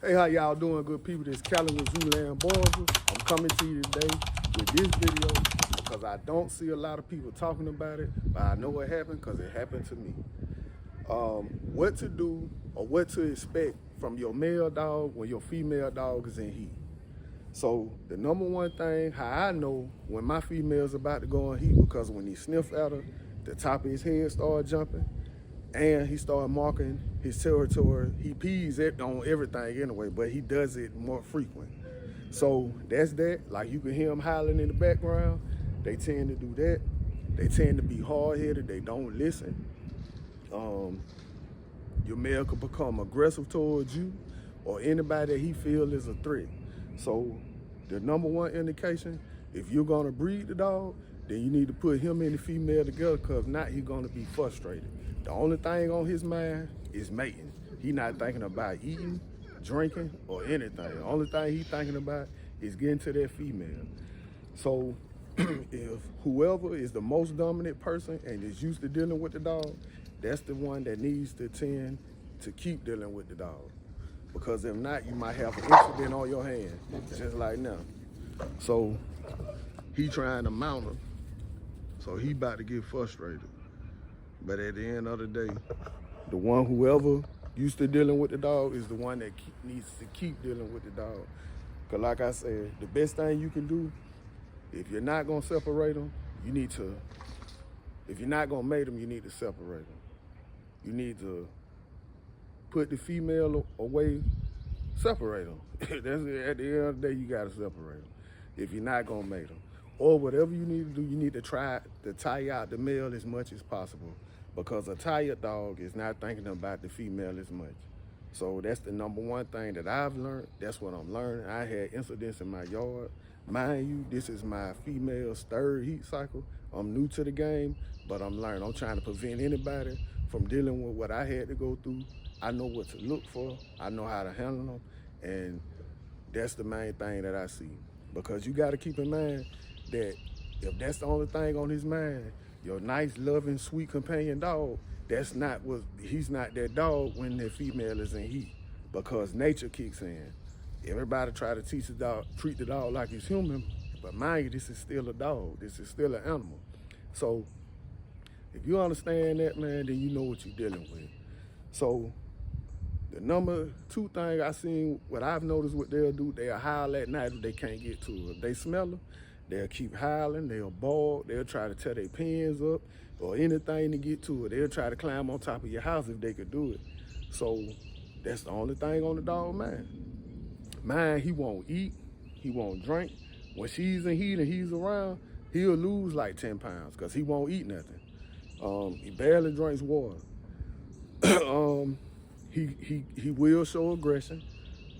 Hey, how y'all doing, good people? This Callan with Zooland Barber. I'm coming to you today with this video because I don't see a lot of people talking about it, but I know what happened because it happened to me. What to do or what to expect from your male dog when your female dog is in heat. So the number one thing, how I know when my female's about to go in heat, because when he sniffs at her, the top of his head start jumping, and he started marking his territory. He pees it on everything anyway, but he does it more frequent. So that's that. Like, you can hear him howling in the background. They tend to do that. They tend to be hard-headed. They don't listen. Your male could become aggressive towards you or anybody that he feels is a threat. So the number one indication, if you're gonna breed the dog, then you need to put him and the female together, because if not, he's gonna be frustrated. The only thing on his mind is mating. He's not thinking about eating, drinking, or anything. The only thing he's thinking about is getting to that female. So if whoever is the most dominant person and is used to dealing with the dog, that's the one that needs to tend to keep dealing with the dog. Because if not, you might have an incident on your hand, just like now. So he trying to mount her, so he about to get frustrated. But at the end of the day, the one whoever used to dealing with the dog is the one that needs to keep dealing with the dog. Because like I said, the best thing you can do, if you're not gonna separate them, you need to, if you're not gonna mate them, you need to separate them. You need to put the female away, separate them. That's it. At the end of the day, you gotta separate them if you're not gonna mate them. Or whatever you need to do, you need to try to tire out the male as much as possible, because a tired dog is not thinking about the female as much. So that's the number one thing that I've learned. That's what I'm learning. I had incidents in my yard. Mind you, this is my female's third heat cycle. I'm new to the game, but I'm learning. I'm trying to prevent anybody from dealing with what I had to go through. I know what to look for. I know how to handle them. And that's the main thing that I see. Because you got to keep in mind that if that's the only thing on his mind, your nice, loving, sweet companion dog, that's not what, he's not that dog when the female is in heat, because nature kicks in. Everybody try to teach the dog, treat the dog like he's human, but mind you, this is still a dog. This is still an animal. So if you understand that, man, then you know what you're dealing with. So the number two thing I seen, what I've noticed what they'll do, they'll howl at night if they can't get to her. If they smell her, they'll keep howling, they'll bawl, they'll try to tear their pens up or anything to get to it. They'll try to climb on top of your house if they could do it. So that's the only thing on the dog mind. Mine, he won't eat, he won't drink. When she's in heat and he's around, he'll lose like 10 pounds because he won't eat nothing. He barely drinks water. He will show aggression.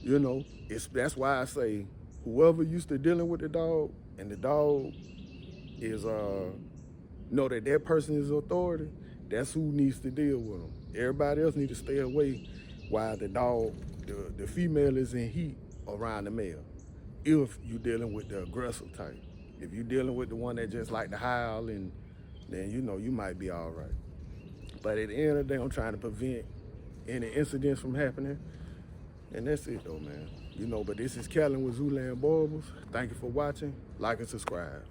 You know, that's why I say whoever used to dealing with the dog and the dog is know that that person is authority, that's who needs to deal with them. Everybody else needs to stay away while the dog, the female is in heat around the male. If you're dealing with the aggressive type. If you're dealing with the one that just like to howl, and then you know you might be all right. But at the end of the day, I'm trying to prevent any incidents from happening. And that's it though, man. You know, but this is Callan with Zooland Barbers. Thank you for watching. Like and subscribe.